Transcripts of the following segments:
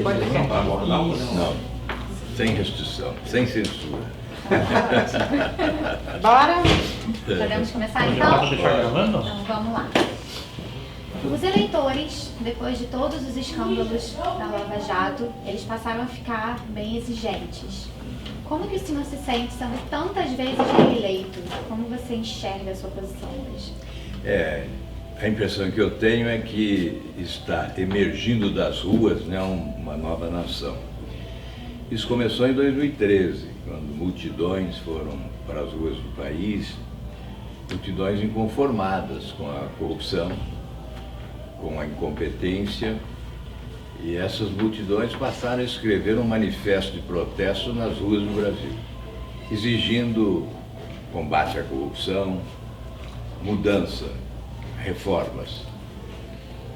Pode abordar? Não, sem restrição, sem censura. Bora? Podemos começar então? Então vamos lá. Os eleitores, depois de todos os escândalos da Lava Jato, eles passaram a ficar bem exigentes. Como que o senhor se sente sendo tantas vezes reeleito? Como você enxerga a sua posição hoje? A impressão que eu tenho é que está emergindo das ruas, né, uma nova nação. Isso começou em 2013, quando multidões foram para as ruas do país, multidões inconformadas com a corrupção, com a incompetência, e essas multidões passaram a escrever um manifesto de protesto nas ruas do Brasil, exigindo combate à corrupção, mudança, reformas,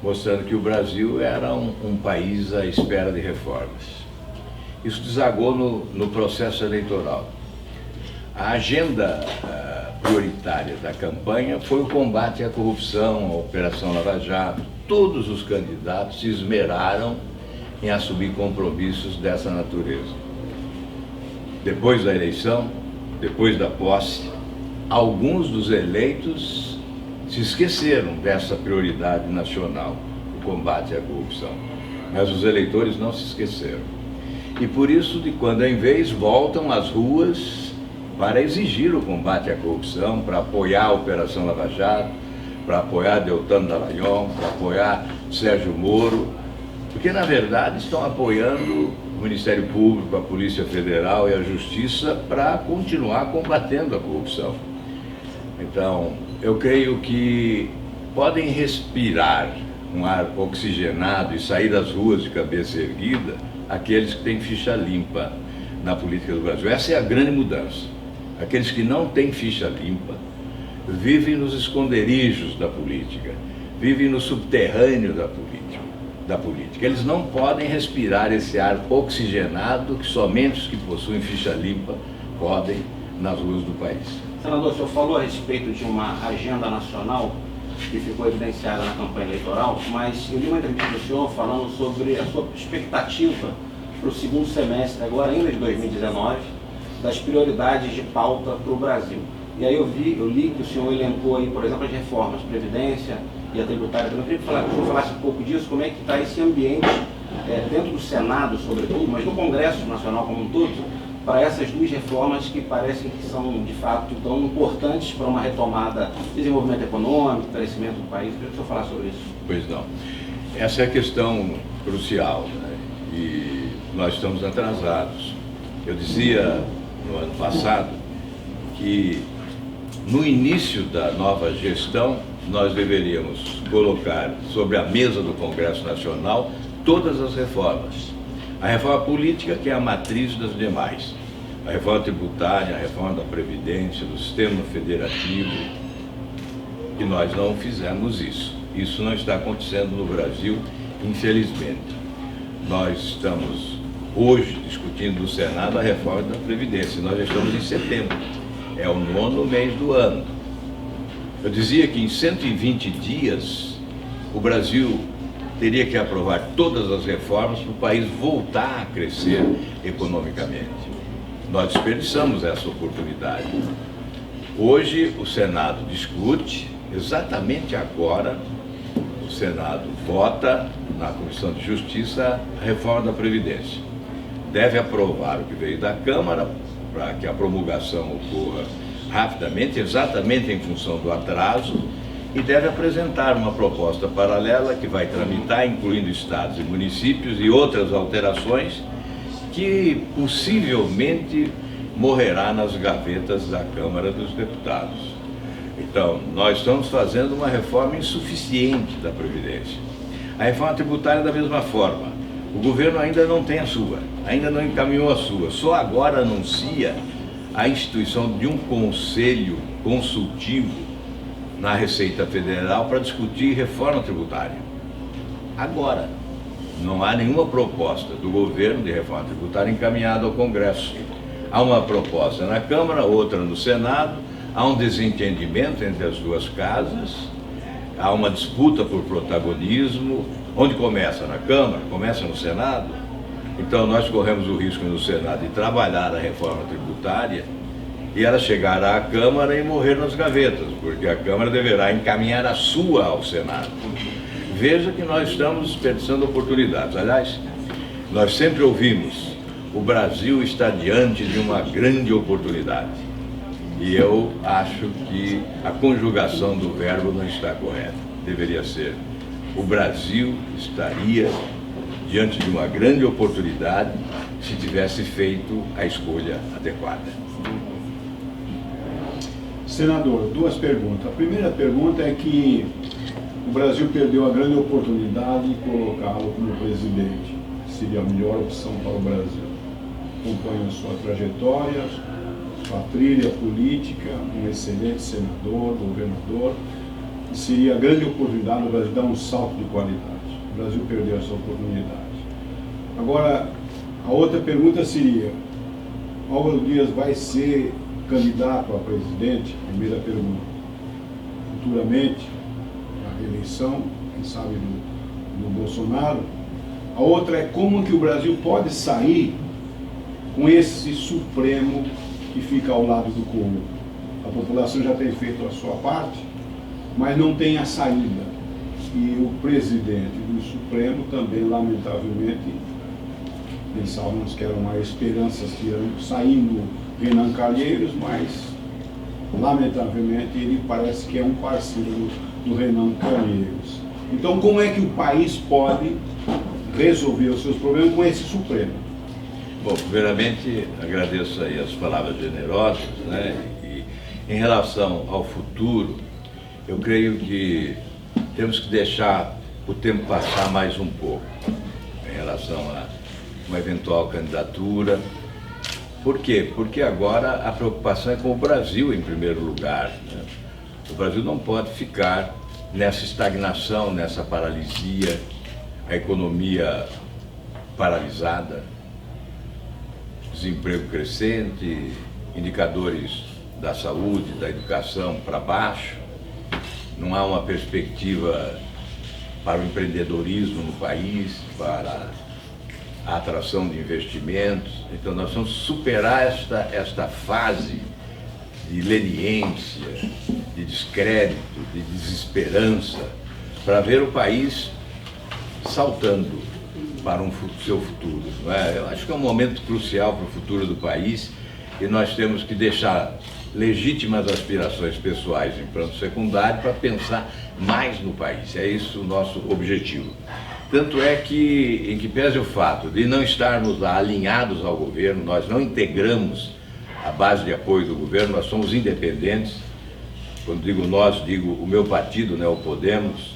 mostrando que o Brasil era um país à espera de reformas. Isso desagou no processo eleitoral. A agenda prioritária da campanha foi o combate à corrupção, à Operação Lava Jato. Todos os candidatos se esmeraram em assumir compromissos dessa natureza. Depois da eleição, depois da posse, alguns dos eleitos se esqueceram dessa prioridade nacional, o combate à corrupção. Mas os eleitores não se esqueceram. E por isso, de quando em vez, voltam às ruas para exigir o combate à corrupção, para apoiar a Operação Lava Jato, para apoiar Deltan Dallagnol, para apoiar Sérgio Moro, porque na verdade estão apoiando o Ministério Público, a Polícia Federal e a Justiça para continuar combatendo a corrupção. Então, eu creio que podem respirar um ar oxigenado e sair das ruas de cabeça erguida aqueles que têm ficha limpa na política do Brasil. Essa é a grande mudança. Aqueles que não têm ficha limpa vivem nos esconderijos da política, vivem no subterrâneo da política. Eles não podem respirar esse ar oxigenado que somente os que possuem ficha limpa podem nas ruas do país. Senador, o senhor falou a respeito de uma agenda nacional que ficou evidenciada na campanha eleitoral, mas eu li uma entrevista do senhor falando sobre a sua expectativa para o segundo semestre, agora ainda de 2019, das prioridades de pauta para o Brasil. E aí eu li que o senhor elencou aí, por exemplo, as reformas, Previdência e a tributária. Eu queria que o senhor falasse um pouco disso, como é que está esse ambiente dentro do Senado, sobretudo, mas no Congresso Nacional como um todo, para essas duas reformas que parecem que são, de fato, tão importantes para uma retomada de desenvolvimento econômico, crescimento do país. Eu queria que o senhor falasse sobre isso. Pois não. Essa é a questão crucial, né? E nós estamos atrasados. Eu dizia no ano passado que no início da nova gestão nós deveríamos colocar sobre a mesa do Congresso Nacional todas as reformas. A reforma política, que é a matriz das demais. A reforma tributária, a reforma da Previdência, do sistema federativo. E nós não fizemos isso. Isso não está acontecendo no Brasil, infelizmente. Nós estamos hoje discutindo no Senado a reforma da Previdência. Nós já estamos em setembro. É o 9º mês do ano. Eu dizia que em 120 dias o Brasil teria que aprovar todas as reformas para o país voltar a crescer economicamente. Nós desperdiçamos essa oportunidade. Hoje o Senado discute, exatamente agora, o Senado vota na Comissão de Justiça a reforma da Previdência. Deve aprovar o que veio da Câmara para que a promulgação ocorra rapidamente, exatamente em função do atraso, e deve apresentar uma proposta paralela que vai tramitar, incluindo estados e municípios e outras alterações, que possivelmente morrerá nas gavetas da Câmara dos Deputados. Então, nós estamos fazendo uma reforma insuficiente da Previdência. A reforma tributária da mesma forma. O governo ainda não tem a sua, ainda não encaminhou a sua, só agora anuncia a instituição de um conselho consultivo na Receita Federal para discutir reforma tributária. Agora, não há nenhuma proposta do governo de reforma tributária encaminhada ao Congresso. Há uma proposta na Câmara, outra no Senado, há um desentendimento entre as duas casas, há uma disputa por protagonismo. Onde começa? Na Câmara? Começa no Senado? Então nós corremos o risco no Senado de trabalhar a reforma tributária e ela chegar à Câmara e morrer nas gavetas, porque a Câmara deverá encaminhar a sua ao Senado. Veja que nós estamos desperdiçando oportunidades. Aliás, nós sempre ouvimos, o Brasil está diante de uma grande oportunidade. E eu acho que a conjugação do verbo não está correta. Deveria ser, o Brasil estaria diante de uma grande oportunidade se tivesse feito a escolha adequada. Senador, duas perguntas. A primeira pergunta é que o Brasil perdeu a grande oportunidade de colocá-lo como presidente. Seria a melhor opção para o Brasil. Acompanho a sua trajetória, sua trilha política, um excelente senador, governador, e seria a grande oportunidade do Brasil dar um salto de qualidade. O Brasil perdeu essa oportunidade. Agora, a outra pergunta seria, Álvaro Dias vai ser candidato a presidente? Primeira pergunta. Futuramente, a reeleição, quem sabe do Bolsonaro. A outra é como que o Brasil pode sair com esse Supremo que fica ao lado do povo. A população já tem feito a sua parte, mas não tem a saída. E o presidente do Supremo também, lamentavelmente, pensávamos que era uma esperança saindo Renan Calheiros, mas lamentavelmente ele parece que é um parceiro do Renan Calheiros. Então, como é que o país pode resolver os seus problemas com esse Supremo? Bom, primeiramente agradeço aí as palavras generosas, né? E em relação ao futuro, eu creio que temos que deixar o tempo passar mais um pouco em relação a uma eventual candidatura. Por quê? Porque agora a preocupação é com o Brasil em primeiro lugar, né? O Brasil não pode ficar nessa estagnação, nessa paralisia, a economia paralisada, desemprego crescente, indicadores da saúde, da educação para baixo, não há uma perspectiva para o empreendedorismo no país, para a atração de investimentos. Então nós vamos superar esta fase de leniência, de descrédito, de desesperança, para ver o país saltando para seu futuro. Não é? Eu acho que é um momento crucial para o futuro do país e nós temos que deixar legítimas aspirações pessoais em plano secundário para pensar mais no país. É isso o nosso objetivo. Tanto é que, em que pese o fato de não estarmos alinhados ao governo, nós não integramos a base de apoio do governo, nós somos independentes. Quando digo nós, digo o meu partido, né, o Podemos,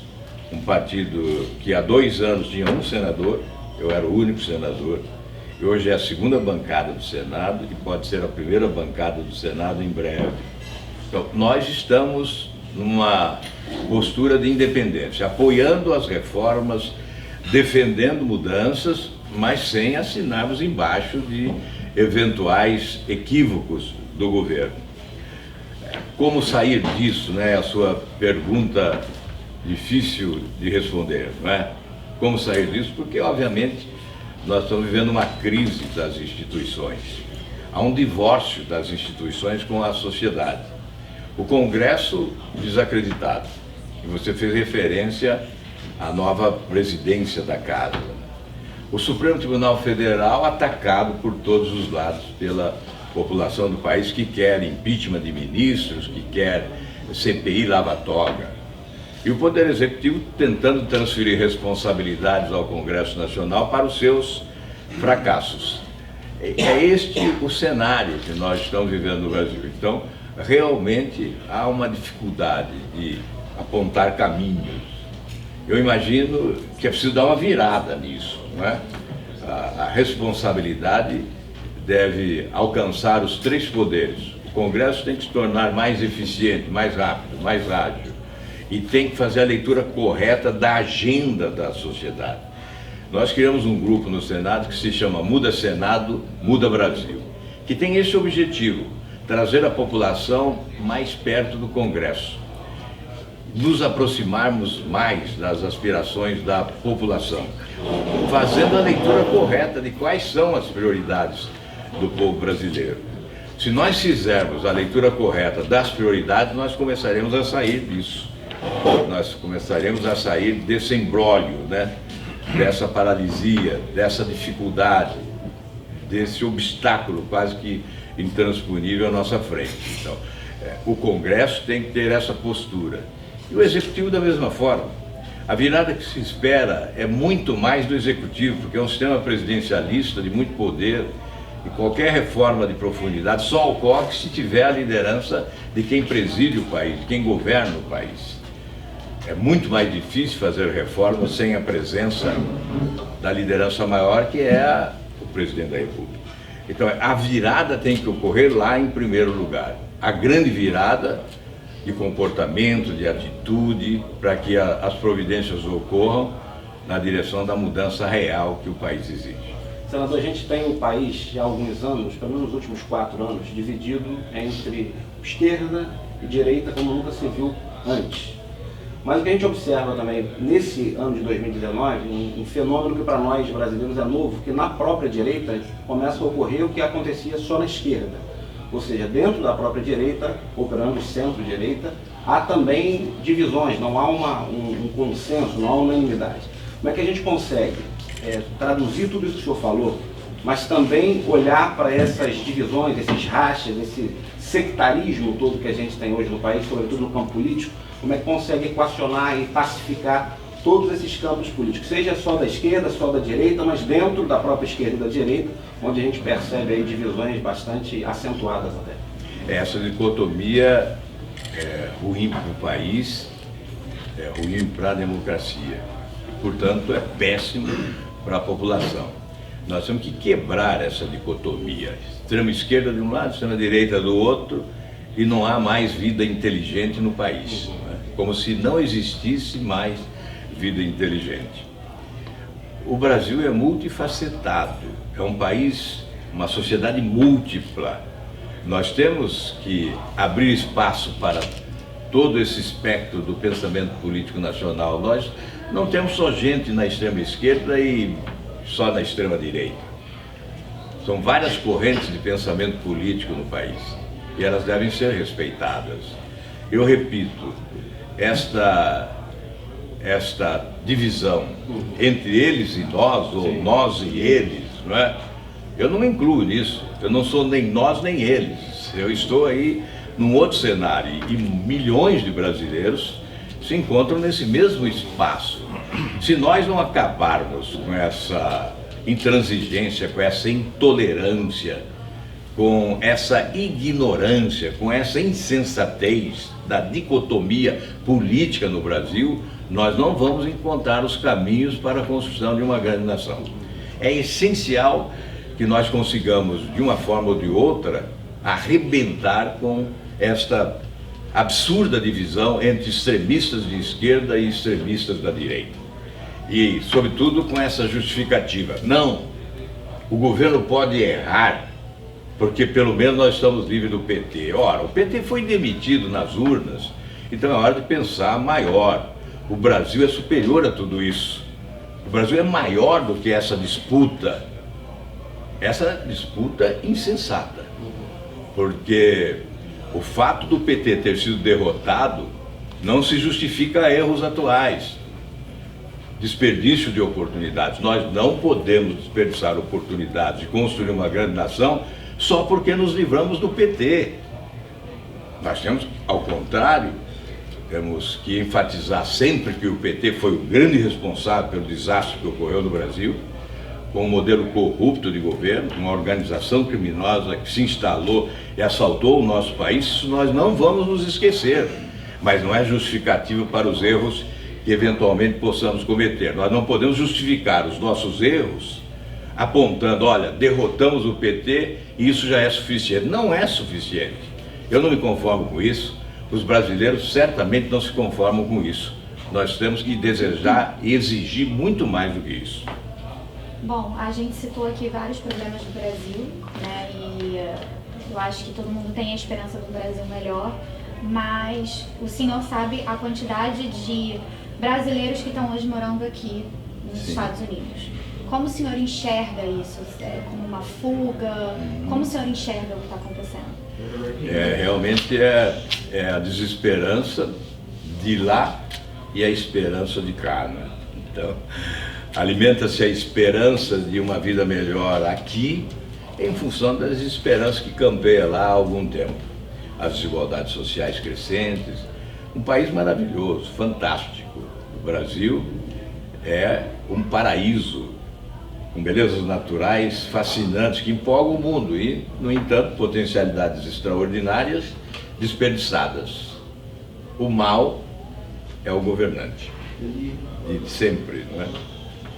um partido que há 2 anos tinha um senador, eu era o único senador, e hoje é a segunda bancada do Senado e pode ser a primeira bancada do Senado em breve. Então, nós estamos numa postura de independência, apoiando as reformas, defendendo mudanças, mas sem assinarmos embaixo de eventuais equívocos do governo. Como sair disso, né? A sua pergunta difícil de responder, não é? Como sair disso? Porque, obviamente, nós estamos vivendo uma crise das instituições. Há um divórcio das instituições com a sociedade. O Congresso desacreditado. E você fez referência à nova presidência da Casa. O Supremo Tribunal Federal atacado por todos os lados pela população do país que quer impeachment de ministros, que quer CPI lava-toga. E o Poder Executivo tentando transferir responsabilidades ao Congresso Nacional para os seus fracassos. É este o cenário que nós estamos vivendo no Brasil. Então, realmente há uma dificuldade de apontar caminhos. Eu imagino que é preciso dar uma virada nisso, não é? A responsabilidade deve alcançar os 3 poderes. O Congresso tem que se tornar mais eficiente, mais rápido, mais ágil. E tem que fazer a leitura correta da agenda da sociedade. Nós criamos um grupo no Senado que se chama Muda Senado, Muda Brasil, que tem esse objetivo, trazer a população mais perto do Congresso. nos aproximarmos mais das aspirações da população, fazendo a leitura correta de quais são as prioridades do povo brasileiro. Se nós fizermos a leitura correta das prioridades, nós começaremos a sair disso. Nós começaremos a sair desse imbróglio, né? Dessa paralisia, dessa dificuldade, desse obstáculo quase que intransponível à nossa frente. Então, o Congresso tem que ter essa postura. E o Executivo da mesma forma. A virada que se espera é muito mais do Executivo, porque é um sistema presidencialista de muito poder, e qualquer reforma de profundidade só ocorre se tiver a liderança de quem preside o país, de quem governa o país. É muito mais difícil fazer reformas sem a presença da liderança maior, que é o presidente da República. Então, a virada tem que ocorrer lá em primeiro lugar. A grande virada de comportamento, de atitude, para que as providências ocorram na direção da mudança real que o país exige. Senador, a gente tem um país, já há alguns anos, pelo menos nos últimos 4 anos, dividido entre esquerda e direita como nunca se viu antes. Mas o que a gente observa também, nesse ano de 2019, um fenômeno que para nós brasileiros é novo, que na própria direita começa a ocorrer o que acontecia só na esquerda. Ou seja, dentro da própria direita, operando centro-direita, há também divisões, não há um consenso, não há unanimidade. Como é que a gente consegue traduzir tudo isso que o senhor falou, mas também olhar para essas divisões, esses rachas, esse sectarismo todo que a gente tem hoje no país, sobretudo no campo político, como é que consegue equacionar e pacificar todos esses campos políticos, seja só da esquerda, só da direita, mas dentro da própria esquerda e da direita, onde a gente percebe aí divisões bastante acentuadas até. Essa dicotomia é ruim para o país, é ruim para a democracia, e, portanto, é péssimo para a população. Nós temos que quebrar essa dicotomia, extrema esquerda de um lado, extrema direita do outro, e não há mais vida inteligente no país, né? Como se não existisse mais vida inteligente. O Brasil é multifacetado, é um país, uma sociedade múltipla. Nós temos que abrir espaço para todo esse espectro do pensamento político nacional. Nós não temos só gente na extrema esquerda e só na extrema direita. São várias correntes de pensamento político no país e elas devem ser respeitadas. Eu repito, esta divisão entre eles e nós, ou sim, nós e eles, não é? Eu não me incluo nisso, eu não sou nem nós nem eles, eu estou aí num outro cenário e milhões de brasileiros se encontram nesse mesmo espaço. Se nós não acabarmos com essa intransigência, com essa intolerância, com essa ignorância, com essa insensatez da dicotomia política no Brasil, nós não vamos encontrar os caminhos para a construção de uma grande nação. É essencial que nós consigamos, de uma forma ou de outra, arrebentar com esta absurda divisão entre extremistas de esquerda e extremistas da direita. E, sobretudo, com essa justificativa. Não, o governo pode errar, porque pelo menos nós estamos livres do PT. Ora, o PT foi demitido nas urnas, então é hora de pensar maior. O Brasil é superior a tudo isso. O Brasil é maior do que essa disputa insensata. Porque o fato do PT ter sido derrotado não se justifica a erros atuais. Desperdício de oportunidades. Nós não podemos desperdiçar oportunidades de construir uma grande nação só porque nos livramos do PT. Nós temos, ao contrário, temos que enfatizar sempre que o PT foi o grande responsável pelo desastre que ocorreu no Brasil, com um modelo corrupto de governo, uma organização criminosa que se instalou e assaltou o nosso país. Isso nós não vamos nos esquecer, mas não é justificativo para os erros que eventualmente possamos cometer. Nós não podemos justificar os nossos erros apontando, olha, derrotamos o PT e isso já é suficiente. Não é suficiente. Eu não me conformo com isso. Os brasileiros certamente não se conformam com isso. Nós temos que desejar e exigir muito mais do que isso. Bom, a gente citou aqui vários problemas do Brasil, né? E eu acho que todo mundo tem a esperança de um Brasil melhor, mas o senhor sabe a quantidade de brasileiros que estão hoje morando aqui nos Sim. Estados Unidos. Como o senhor enxerga isso? Como uma fuga? Como o senhor enxerga o que está acontecendo? Realmente é a desesperança de lá e a esperança de cá, né? Então, alimenta-se a esperança de uma vida melhor aqui em função das esperanças que campeiam lá há algum tempo. As desigualdades sociais crescentes, um país maravilhoso, fantástico. O Brasil é um paraíso, com belezas naturais fascinantes que empolgam o mundo e, no entanto, potencialidades extraordinárias desperdiçadas. O mal é o governante, de sempre, não é?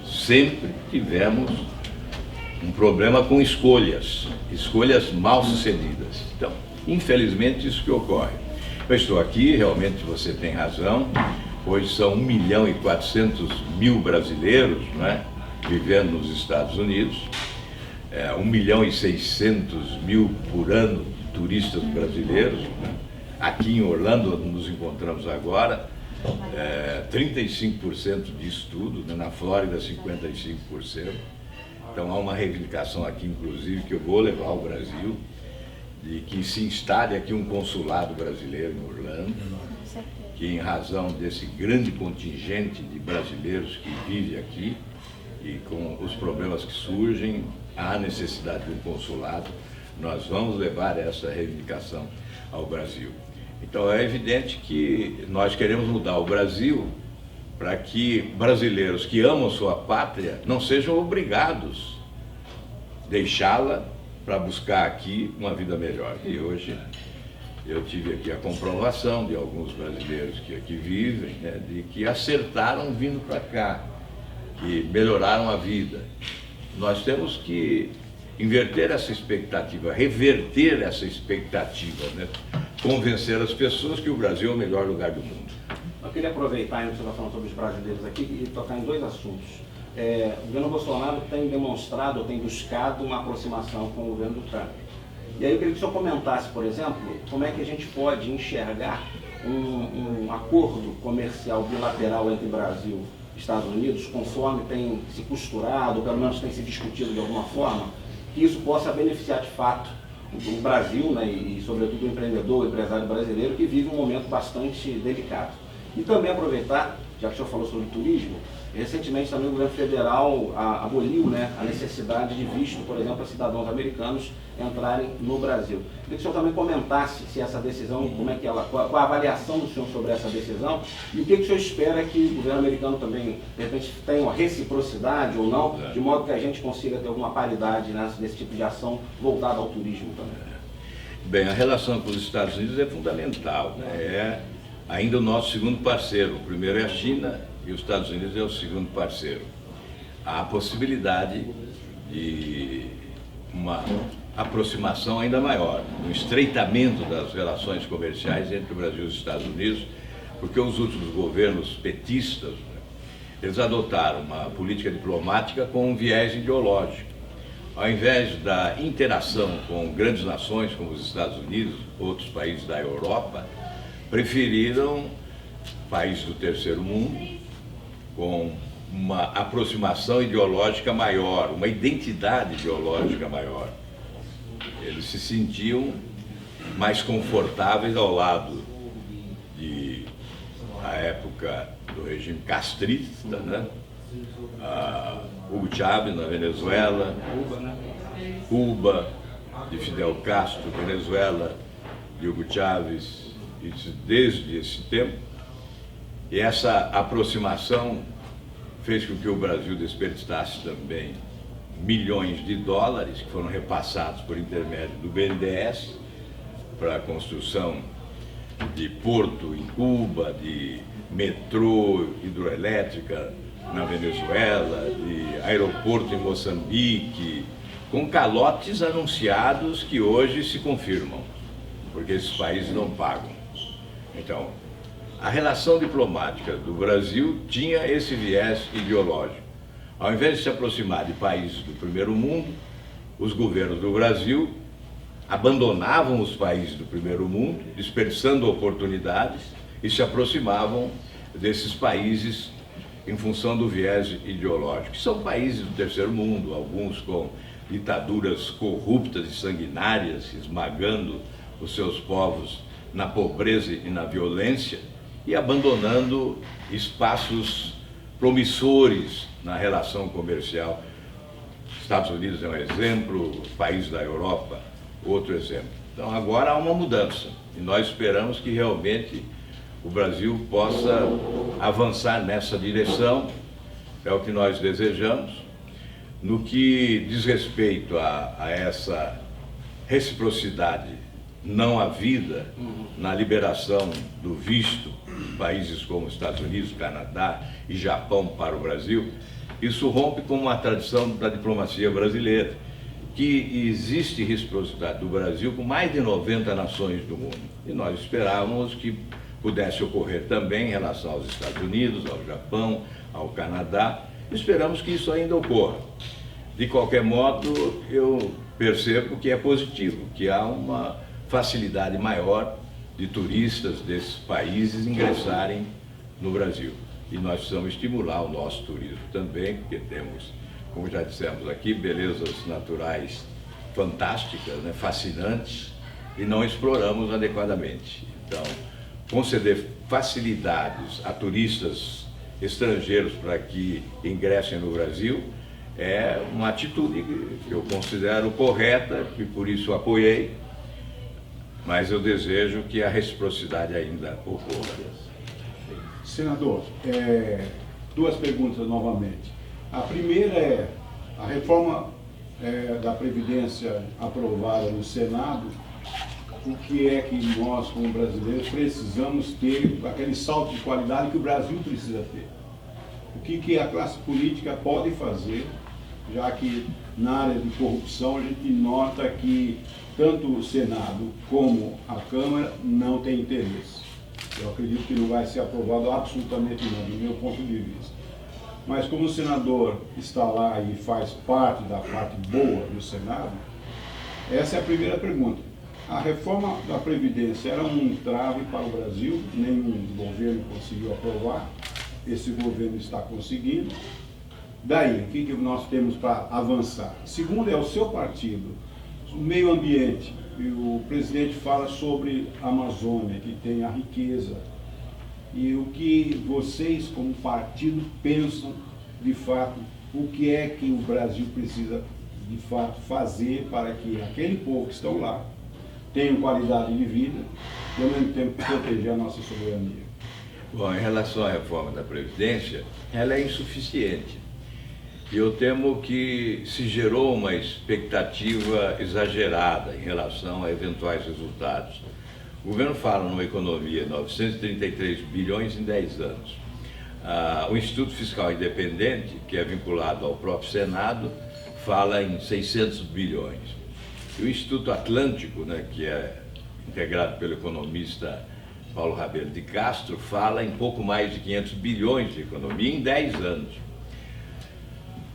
Sempre tivemos um problema com escolhas mal sucedidas. Então, infelizmente, isso que ocorre. Eu estou aqui, realmente você tem razão, hoje são 1.400.000 brasileiros, não é? Vivendo nos Estados Unidos, 1.600.000 por ano de turistas brasileiros, né? Aqui em Orlando, onde nos encontramos agora, 35% disso tudo, né? Na Flórida 55%. Então há uma reivindicação aqui, inclusive, que eu vou levar ao Brasil, de que se instale aqui um consulado brasileiro em Orlando, que em razão desse grande contingente de brasileiros que vive aqui, e com os problemas que surgem, há necessidade de um consulado. Nós vamos levar essa reivindicação ao Brasil. Então é evidente que nós queremos mudar o Brasil para que brasileiros que amam sua pátria não sejam obrigados a deixá-la para buscar aqui uma vida melhor. E hoje eu tive aqui a comprovação de alguns brasileiros que aqui vivem, né, de que acertaram vindo para cá, que melhoraram a vida. Nós temos que inverter essa expectativa, reverter essa expectativa, né? Convencer as pessoas que o Brasil é o melhor lugar do mundo. Eu queria aproveitar, ainda que você está falando sobre os brasileiros aqui, e tocar em dois assuntos. O governo Bolsonaro tem demonstrado, tem buscado uma aproximação com o governo do Trump. E aí eu queria que o senhor comentasse, por exemplo, como é que a gente pode enxergar um acordo comercial bilateral entre Brasil e Estados Unidos, conforme tem se costurado, ou pelo menos tem se discutido de alguma forma, que isso possa beneficiar de fato o Brasil, né, e sobretudo o empreendedor, o empresário brasileiro, que vive um momento bastante delicado. E também aproveitar, já que o senhor falou sobre turismo, recentemente também o governo federal aboliu, né, a necessidade de visto, por exemplo, para cidadãos americanos entrarem no Brasil. Queria que o senhor também comentasse se essa decisão, como é que ela, qual a avaliação do senhor sobre essa decisão e o que o senhor espera que o governo americano também, de repente, tenha uma reciprocidade ou não, de modo que a gente consiga ter alguma paridade nesse tipo de ação voltada ao turismo também. Bem, a relação com os Estados Unidos é fundamental, né? É ainda o nosso segundo parceiro. O primeiro é a China e os Estados Unidos é o segundo parceiro. Há a possibilidade de uma aproximação ainda maior, um estreitamento das relações comerciais entre o Brasil e os Estados Unidos, porque os últimos governos petistas, né, eles adotaram uma política diplomática com um viés ideológico. Ao invés da interação com grandes nações como os Estados Unidos, outros países da Europa, preferiram países do terceiro mundo, com uma aproximação ideológica maior, uma identidade ideológica maior. Eles se sentiam mais confortáveis ao lado de a época do regime castrista, né? Hugo Chávez na Venezuela, Cuba, de Fidel Castro, Venezuela, de Hugo Chávez, isso desde esse tempo. E essa aproximação fez com que o Brasil desperdiçasse também milhões de dólares que foram repassados por intermédio do BNDES para a construção de porto em Cuba, de metrô hidroelétrica na Venezuela, de aeroporto em Moçambique, com calotes anunciados que hoje se confirmam, porque esses países não pagam. Então, a relação diplomática do Brasil tinha esse viés ideológico. Ao invés de se aproximar de países do primeiro mundo, os governos do Brasil abandonavam os países do primeiro mundo, dispersando oportunidades, e se aproximavam desses países em função do viés ideológico. São países do terceiro mundo, alguns com ditaduras corruptas e sanguinárias, esmagando os seus povos na pobreza e na violência e abandonando espaços promissores na relação comercial. Estados Unidos é um exemplo, países da Europa, outro exemplo. Então agora há uma mudança e nós esperamos que realmente o Brasil possa avançar nessa direção, é o que nós desejamos. No que diz respeito a essa reciprocidade não havida na liberação do visto em países como Estados Unidos, Canadá e Japão para o Brasil, isso rompe com uma tradição da diplomacia brasileira, que existe reciprocidade do Brasil com mais de 90 nações do mundo. E nós esperávamos que pudesse ocorrer também em relação aos Estados Unidos, ao Japão, ao Canadá. Esperamos que isso ainda ocorra. De qualquer modo, eu percebo que é positivo, que há uma facilidade maior de turistas desses países ingressarem no Brasil. E nós precisamos estimular o nosso turismo também, porque temos, como já dissemos aqui, belezas naturais fantásticas, né, fascinantes, e não exploramos adequadamente. Então, conceder facilidades a turistas estrangeiros para que ingressem no Brasil é uma atitude que eu considero correta e por isso apoiei, mas eu desejo que a reciprocidade ainda ocorra. Senador, duas perguntas novamente. A primeira é, a reforma da Previdência aprovada no Senado, o que é que nós, como brasileiros, precisamos ter, aquele salto de qualidade que o Brasil precisa ter? O que a classe política pode fazer, já que na área de corrupção a gente nota que tanto o Senado como a Câmara não têm interesse. Eu acredito que não vai ser aprovado absolutamente nada, do meu ponto de vista. Mas como o senador está lá e faz parte da parte boa do Senado, essa é a primeira pergunta. A reforma da Previdência era um entrave para o Brasil, nenhum governo conseguiu aprovar, esse governo está conseguindo. Daí, o que nós temos para avançar? Segundo é o seu partido, o meio ambiente. E o presidente fala sobre a Amazônia, que tem a riqueza. E o que vocês, como partido, pensam, de fato, o que é que o Brasil precisa, de fato, fazer para que aquele povo que estão lá tenham qualidade de vida e, ao mesmo tempo, proteger a nossa soberania? Bom, em relação à reforma da Previdência, ela é insuficiente. E eu temo que se gerou uma expectativa exagerada em relação a eventuais resultados. O governo fala numa economia de 933 bilhões em 10 anos. O Instituto Fiscal Independente, que é vinculado ao próprio Senado, fala em 600 bilhões. E o Instituto Atlântico, né, que é integrado pelo economista Paulo Rabelo de Castro, fala em pouco mais de 500 bilhões de economia em 10 anos.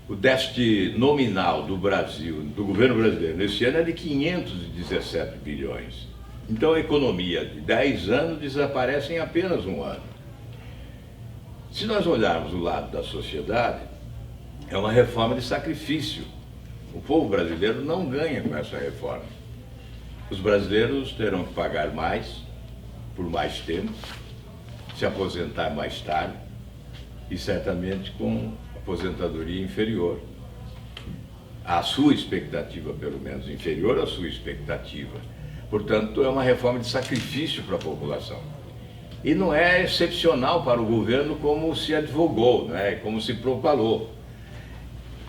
O déficit nominal do Brasil, do governo brasileiro, nesse ano é de 517 bilhões. Então a economia de 10 anos desaparece em apenas um ano. Se nós olharmos o lado da sociedade, é uma reforma de sacrifício. O povo brasileiro não ganha com essa reforma. Os brasileiros terão que pagar mais, por mais tempo, se aposentar mais tarde e certamente com aposentadoria inferior. A sua expectativa, pelo menos, inferior à sua expectativa. Portanto, é uma reforma de sacrifício para a população. E não é excepcional para o governo como se advogou, né? Como se propalou.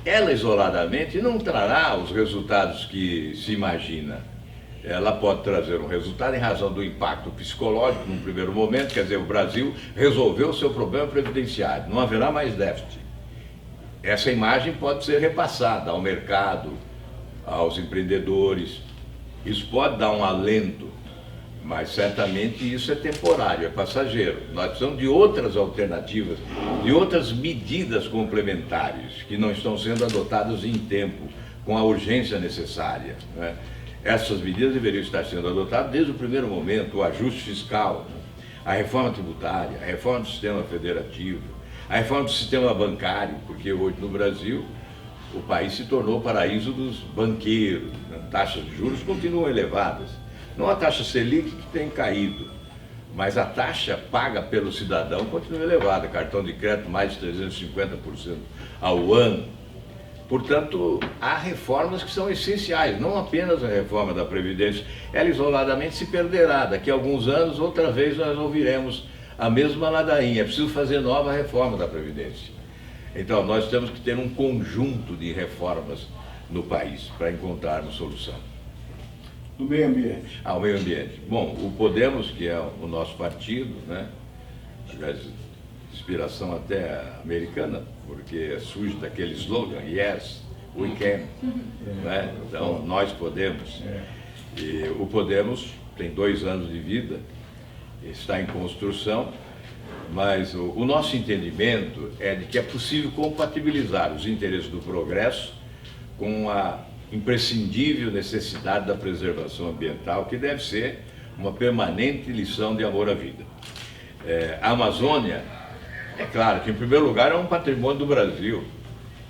Ela, isoladamente, não trará os resultados que se imagina. Ela pode trazer um resultado em razão do impacto psicológico num primeiro momento, quer dizer, o Brasil resolveu o seu problema previdenciário, não haverá mais déficit. Essa imagem pode ser repassada ao mercado, aos empreendedores. Isso pode dar um alento, mas certamente isso é temporário, é passageiro. Nós precisamos de outras alternativas, de outras medidas complementares que não estão sendo adotadas em tempo, com a urgência necessária, né? Essas medidas deveriam estar sendo adotadas desde o primeiro momento: o ajuste fiscal, a reforma tributária, a reforma do sistema federativo, a reforma do sistema bancário, porque hoje no Brasil o país se tornou paraíso dos banqueiros, né? Taxas de juros continuam elevadas, não a taxa Selic que tem caído, mas a taxa paga pelo cidadão continua elevada, cartão de crédito mais de 350% ao ano. Portanto, há reformas que são essenciais, não apenas a reforma da Previdência. Ela isoladamente se perderá. Daqui a alguns anos, outra vez, nós ouviremos a mesma ladainha. É preciso fazer nova reforma da Previdência. Então, nós temos que ter um conjunto de reformas no país para encontrarmos solução. Do meio ambiente. O meio ambiente. Bom, o Podemos, que é o nosso partido, né? Aliás, inspiração até americana, porque surge daquele slogan, yes, we can, né? Então, nós podemos. E o Podemos tem 2 anos de vida, está em construção, mas o nosso entendimento é de que é possível compatibilizar os interesses do progresso com a imprescindível necessidade da preservação ambiental, que deve ser uma permanente lição de amor à vida. A Amazônia, é claro que, em primeiro lugar, é um patrimônio do Brasil,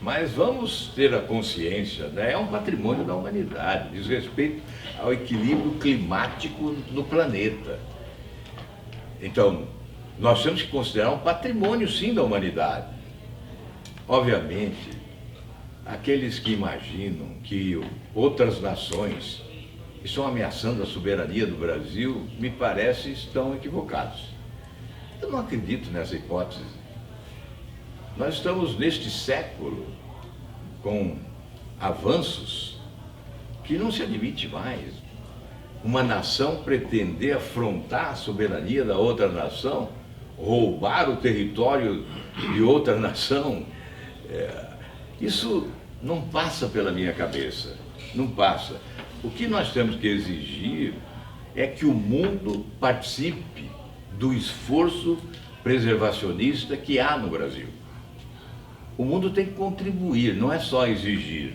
mas vamos ter a consciência, né? É um patrimônio da humanidade, diz respeito ao equilíbrio climático no planeta. Então, nós temos que considerar um patrimônio, sim, da humanidade. Obviamente, aqueles que imaginam que outras nações estão ameaçando a soberania do Brasil, me parece, estão equivocados. Eu não acredito nessa hipótese. Nós estamos neste século com avanços que não se admite mais. Uma nação pretender afrontar a soberania da outra nação, roubar o território de outra nação, isso não passa pela minha cabeça, não passa. O que nós temos que exigir é que o mundo participe do esforço preservacionista que há no Brasil. O mundo tem que contribuir, não é só exigir.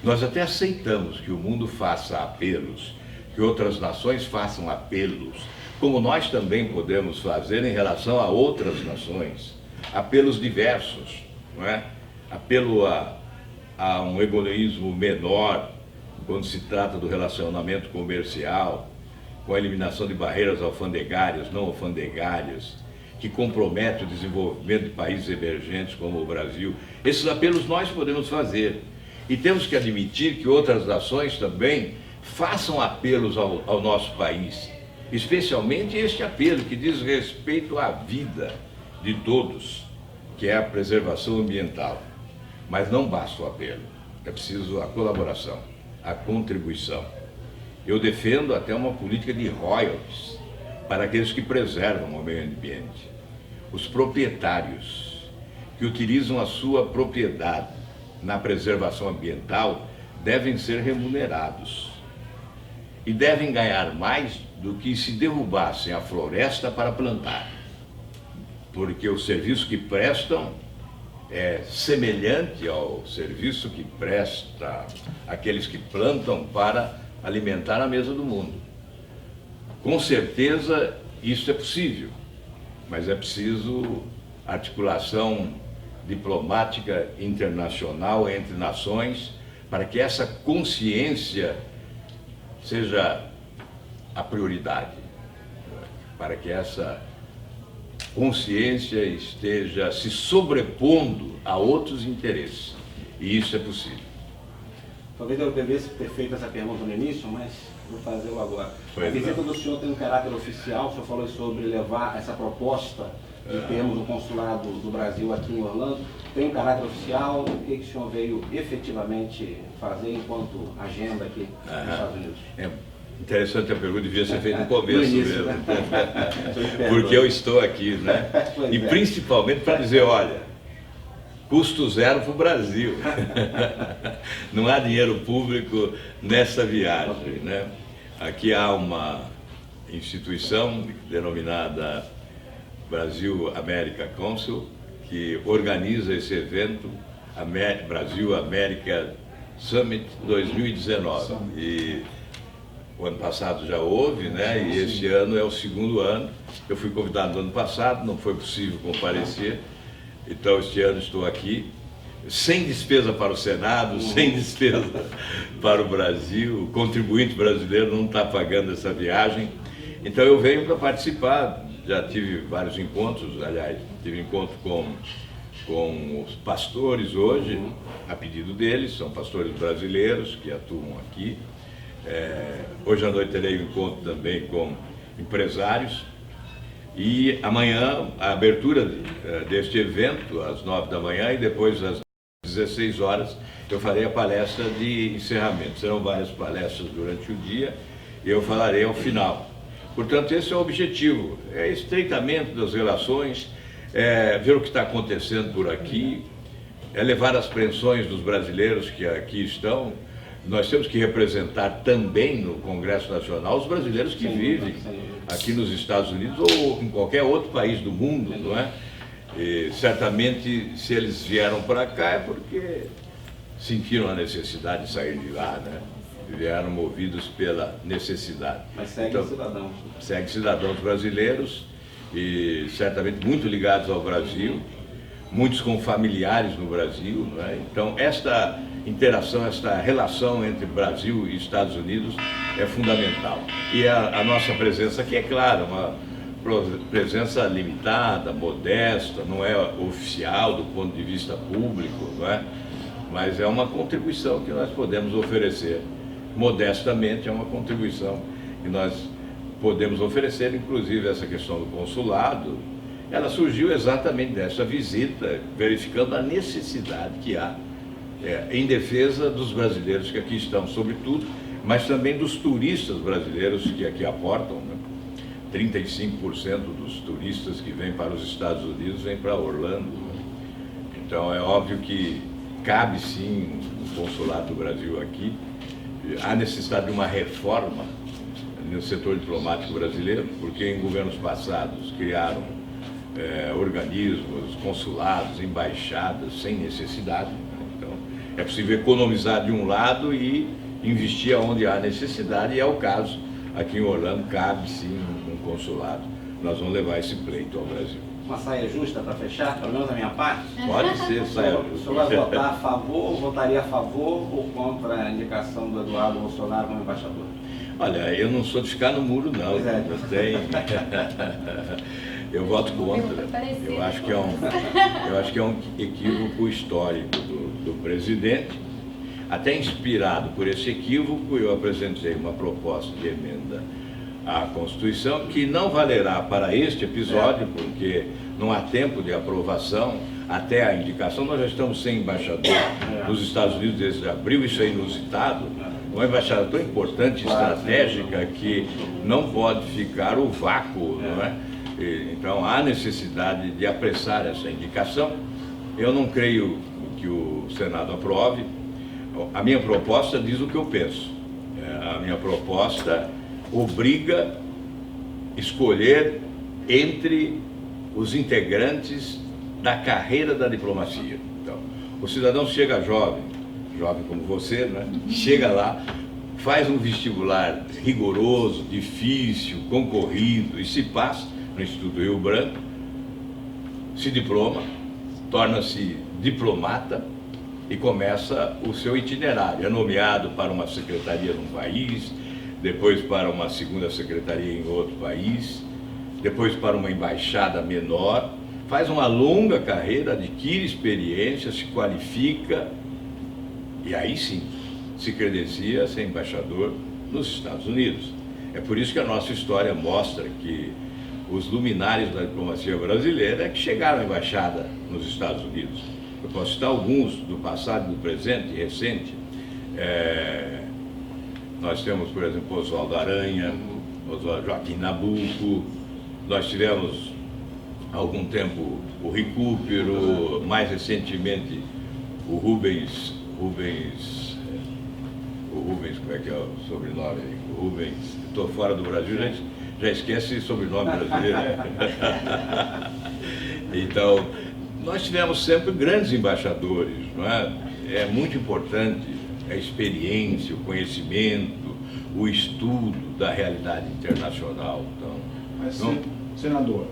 Nós até aceitamos que o mundo faça apelos, que outras nações façam apelos, como nós também podemos fazer em relação a outras nações, apelos diversos, não é? Apelo a um egoísmo menor quando se trata do relacionamento comercial, com a eliminação de barreiras alfandegárias, não alfandegárias, que compromete o desenvolvimento de países emergentes como o Brasil. Esses apelos nós podemos fazer. E temos que admitir que outras nações também façam apelos ao nosso país, especialmente este apelo que diz respeito à vida de todos, que é a preservação ambiental. Mas não basta o apelo, é preciso a colaboração, a contribuição. Eu defendo até uma política de royalties para aqueles que preservam o meio ambiente. Os proprietários que utilizam a sua propriedade na preservação ambiental devem ser remunerados e devem ganhar mais do que se derrubassem a floresta para plantar, porque o serviço que prestam é semelhante ao serviço que presta aqueles que plantam para alimentar a mesa do mundo. Com certeza isso é possível, mas é preciso articulação diplomática internacional entre nações para que essa consciência seja a prioridade, para que essa consciência esteja se sobrepondo a outros interesses. E isso é possível. Talvez eu devesse ter feito essa pergunta no início, mas vou fazê-lo agora. Pois a visita não. do senhor tem um caráter oficial, o senhor falou sobre levar essa proposta de termos o consulado do Brasil aqui em Orlando. Tem um caráter oficial? O que o senhor veio efetivamente fazer enquanto agenda aqui nos Estados Unidos? É interessante a pergunta, devia ser feita no começo No início, mesmo. né? Porque eu estou aqui, né? Pois E é. principalmente para dizer, olha, custo zero para o Brasil. Não há dinheiro público nessa viagem, né? Aqui há uma instituição denominada Brasil America Council, que organiza esse evento, Brasil América Summit 2019. E o ano passado já houve, né? E este ano é o segundo ano. Eu fui convidado no ano passado, não foi possível comparecer. Então, este ano estou aqui, sem despesa para o Senado, sem despesa para o Brasil. O contribuinte brasileiro não está pagando essa viagem. Então, eu venho para participar. Já tive vários encontros, aliás, tive encontro com os pastores hoje, a pedido deles, são pastores brasileiros que atuam aqui. Hoje à noite terei um encontro também com empresários. E amanhã, a abertura deste evento, às 9 da manhã, e depois às 16 horas, eu farei a palestra de encerramento. Serão várias palestras durante o dia e eu falarei ao final. Portanto, esse é o objetivo, é estreitamento das relações, ver o que está acontecendo por aqui, levar as preensões dos brasileiros que aqui estão. Nós temos que representar também no Congresso Nacional os brasileiros que vivem aqui nos Estados Unidos ou em qualquer outro país do mundo, não é? E certamente, se eles vieram para cá é porque sentiram a necessidade de sair de lá, né? Vieram movidos pela necessidade. Mas segue cidadãos. Segue cidadãos brasileiros e certamente muito ligados ao Brasil, muitos com familiares no Brasil, não é? Então, esta interação, esta relação entre Brasil e Estados Unidos é fundamental. E a nossa presença aqui, é claro, uma presença limitada, modesta, não é oficial do ponto de vista público, não é? Mas é uma contribuição que nós podemos oferecer. Modestamente, é uma contribuição que nós podemos oferecer, inclusive essa questão do consulado. Ela surgiu exatamente dessa visita, verificando a necessidade que há em defesa dos brasileiros que aqui estão, sobretudo, mas também dos turistas brasileiros que aqui aportam, né? 35% dos turistas que vêm para os Estados Unidos vêm para Orlando. Então, é óbvio que cabe sim o consulado do Brasil aqui. Há necessidade de uma reforma no setor diplomático brasileiro, porque em governos passados criaram organismos, consulados, embaixadas, sem necessidade. Então, é possível economizar de um lado e investir onde há necessidade, e é o caso aqui em Orlando, cabe sim um consulado. Nós vamos levar esse pleito ao Brasil. Uma saia justa para fechar, pelo menos da minha parte? Pode ser saia O senhor vai votar a favor, votaria a favor ou contra a indicação do Eduardo Bolsonaro como embaixador? Olha, eu não sou de ficar no muro, não. Pois é. Eu tenho. Eu voto contra. Eu acho que é um equívoco histórico do presidente. Até inspirado por esse equívoco, eu apresentei uma proposta de emenda à Constituição que não valerá para este episódio, porque não há tempo de aprovação até a indicação. Nós já estamos sem embaixador nos Estados Unidos desde abril, isso é inusitado. Uma embaixada tão importante, estratégica, que não pode ficar o vácuo, não é? Então há necessidade de apressar essa indicação. Eu não creio que o Senado aprove. A minha proposta diz o que eu penso. A minha proposta obriga a escolher entre os integrantes da carreira da diplomacia. Então, o cidadão chega jovem como você, né? Chega lá, faz um vestibular rigoroso, difícil, concorrido, e se passa no Instituto Rio Branco, se diploma, torna-se diplomata e começa o seu itinerário. É nomeado para uma secretaria num país, depois para uma segunda secretaria em outro país, depois para uma embaixada menor, faz uma longa carreira, adquire experiência, se qualifica e aí sim se credencia a ser embaixador nos Estados Unidos. É por isso que a nossa história mostra que os luminares da diplomacia brasileira que chegaram à embaixada nos Estados Unidos. Eu posso citar alguns do passado, do presente, recente. Nós temos, por exemplo, Oswaldo Aranha, Joaquim Nabuco. Nós tivemos, há algum tempo, o Recupero, mais recentemente, o Rubens, como é que é o sobrenome? O Rubens, estou fora do Brasil, já esquece sobrenome brasileiro. Então, nós tivemos sempre grandes embaixadores, não é? É muito importante a experiência, o conhecimento, o estudo da realidade internacional. Então, Mas, não... senador,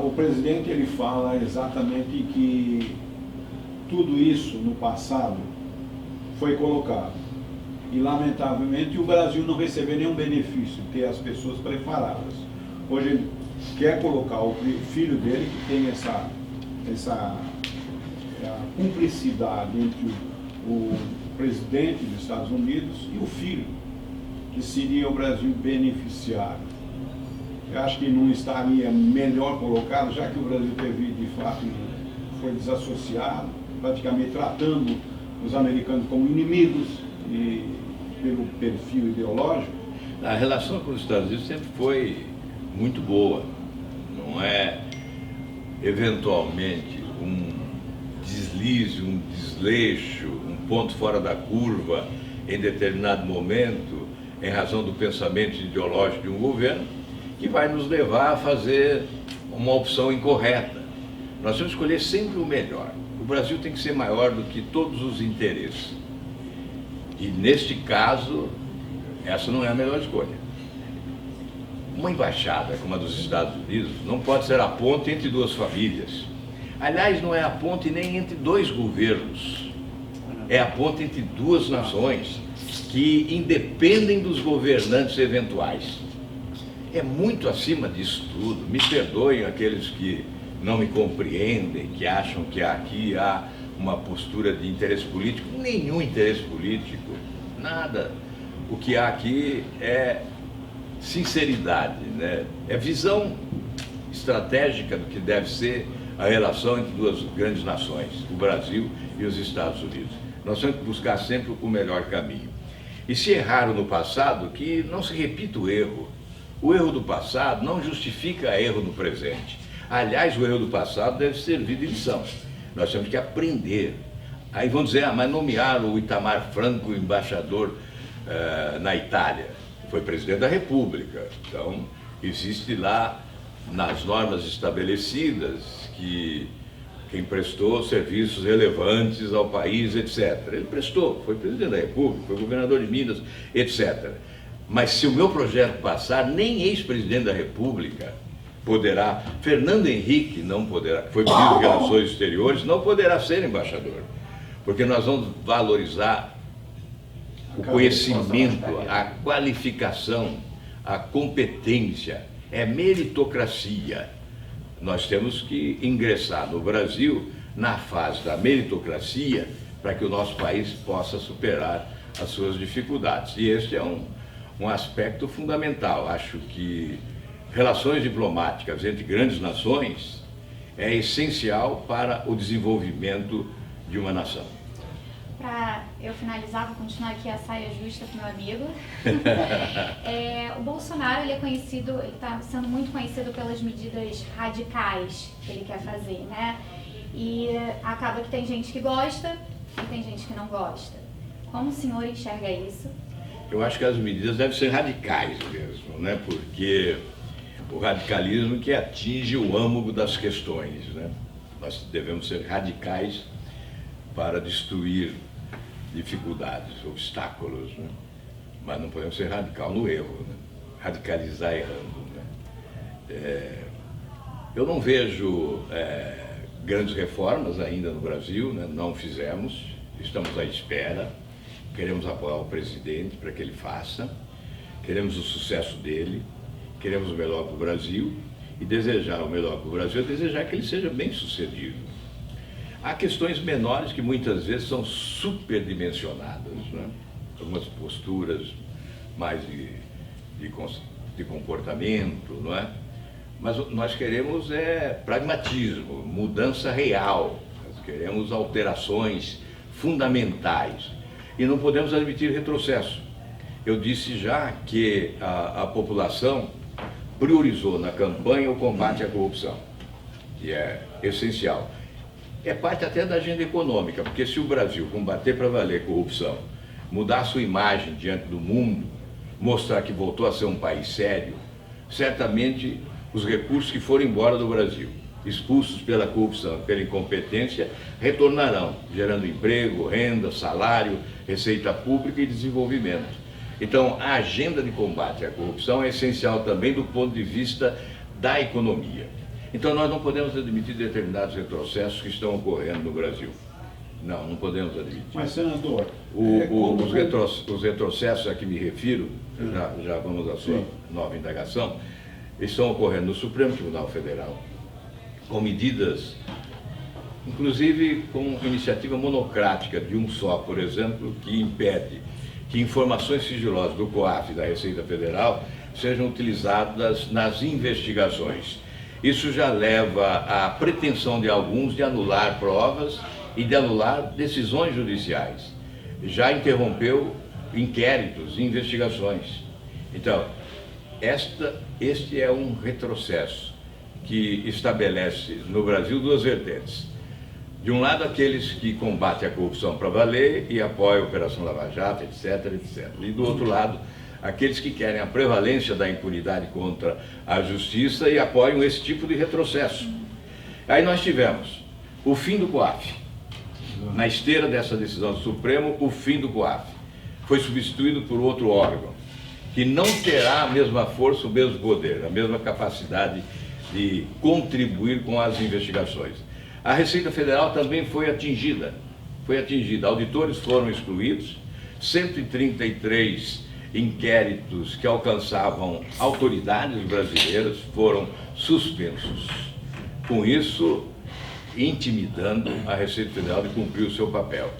o presidente ele fala exatamente que tudo isso no passado foi colocado e, lamentavelmente, o Brasil não recebeu nenhum benefício, ter as pessoas preparadas. Hoje ele quer colocar o filho dele, que tem essa cumplicidade entre o presidente dos Estados Unidos e o filho, que seria o Brasil beneficiário. Eu acho que não estaria melhor colocado, já que o Brasil teve, de fato, foi desassociado, praticamente tratando os americanos como inimigos e pelo perfil ideológico. A relação com os Estados Unidos sempre foi muito boa. Não é, eventualmente, um deslize, um desleixo, um ponto fora da curva em determinado momento, em razão do pensamento ideológico de um governo, que vai nos levar a fazer uma opção incorreta. Nós temos que escolher sempre o melhor. O Brasil tem que ser maior do que todos os interesses. E, neste caso, essa não é a melhor escolha. Uma embaixada como a dos Estados Unidos não pode ser a ponte entre duas famílias. Aliás, não é a ponte nem entre dois governos. É a ponte entre duas nações que independem dos governantes eventuais. É muito acima disso tudo. Me perdoem aqueles que não me compreendem, que acham que aqui há uma postura de interesse político. Nenhum interesse político, nada. O que há aqui é sinceridade, né? É visão estratégica do que deve ser a relação entre duas grandes nações, o Brasil e os Estados Unidos. Nós temos que buscar sempre o melhor caminho. E se erraram no passado, que não se repita o erro. O erro do passado não justifica erro no presente. Aliás, o erro do passado deve servir de lição. Nós temos que aprender. Aí vão dizer, mas nomearam o Itamar Franco embaixador na Itália. Foi presidente da República. Então, existe lá, nas normas estabelecidas, que quem prestou serviços relevantes ao país, etc. Ele prestou, foi presidente da República, foi governador de Minas, etc. Mas se o meu projeto passar, nem ex-presidente da República poderá, Fernando Henrique não poderá, foi ministro de Relações Exteriores, não poderá ser embaixador, porque nós vamos valorizar o conhecimento, a qualificação, a competência, é meritocracia. Nós temos que ingressar no Brasil na fase da meritocracia para que o nosso país possa superar as suas dificuldades. E este é um aspecto fundamental. Acho que relações diplomáticas entre grandes nações é essencial para o desenvolvimento de uma nação. Para eu finalizar, vou continuar aqui a saia justa com meu amigo. O Bolsonaro, ele é conhecido, ele está sendo muito conhecido pelas medidas radicais que ele quer fazer, né? E acaba que tem gente que gosta e tem gente que não gosta. Como o senhor enxerga isso? Eu acho que as medidas devem ser radicais mesmo, né? Porque o radicalismo que atinge o âmago das questões, né? Nós devemos ser radicais para destruir dificuldades, obstáculos, né? Mas não podemos ser radical no erro, né? Radicalizar errando, né? Eu não vejo grandes reformas ainda no Brasil, né? Não fizemos, estamos à espera, queremos apoiar o presidente para que ele faça, queremos o sucesso dele, queremos o melhor para o Brasil, e desejar o melhor para o Brasil é desejar que ele seja bem sucedido. Há questões menores que muitas vezes são superdimensionadas, né? Algumas posturas mais de comportamento, não é? Mas nós queremos pragmatismo, mudança real, nós queremos alterações fundamentais e não podemos admitir retrocesso. Eu disse já que a população priorizou na campanha o combate à corrupção, que é essencial. É parte até da agenda econômica, porque se o Brasil combater para valer corrupção, mudar a sua imagem diante do mundo, mostrar que voltou a ser um país sério, certamente os recursos que foram embora do Brasil expulsos pela corrupção, pela incompetência, retornarão, gerando emprego, renda, salário, receita pública e desenvolvimento. Então, a agenda de combate à corrupção é essencial também do ponto de vista da economia. Então, nós não podemos admitir determinados retrocessos que estão ocorrendo no Brasil. Não podemos admitir. Mas, senador, os retrocessos a que me refiro, já vamos à sua nova indagação, estão ocorrendo no Supremo Tribunal Federal, com medidas, inclusive com iniciativa monocrática de um só, por exemplo, que impede que informações sigilosas do COAF e da Receita Federal sejam utilizadas nas investigações. Isso já leva à pretensão de alguns de anular provas e de anular decisões judiciais. Já interrompeu inquéritos e investigações. Então, este é um retrocesso que estabelece no Brasil duas vertentes. De um lado, aqueles que combatem a corrupção para valer e apoiam a Operação Lava Jato, etc, etc. E do outro lado, aqueles que querem a prevalência da impunidade contra a justiça e apoiam esse tipo de retrocesso. Aí nós tivemos o fim do COAF. Na esteira dessa decisão do Supremo, o fim do COAF foi substituído por outro órgão, que não terá a mesma força, o mesmo poder, a mesma capacidade de contribuir com as investigações. A Receita Federal também foi atingida. Auditores foram excluídos, 133 inquéritos que alcançavam autoridades brasileiras foram suspensos. Com isso, intimidando a Receita Federal de cumprir o seu papel.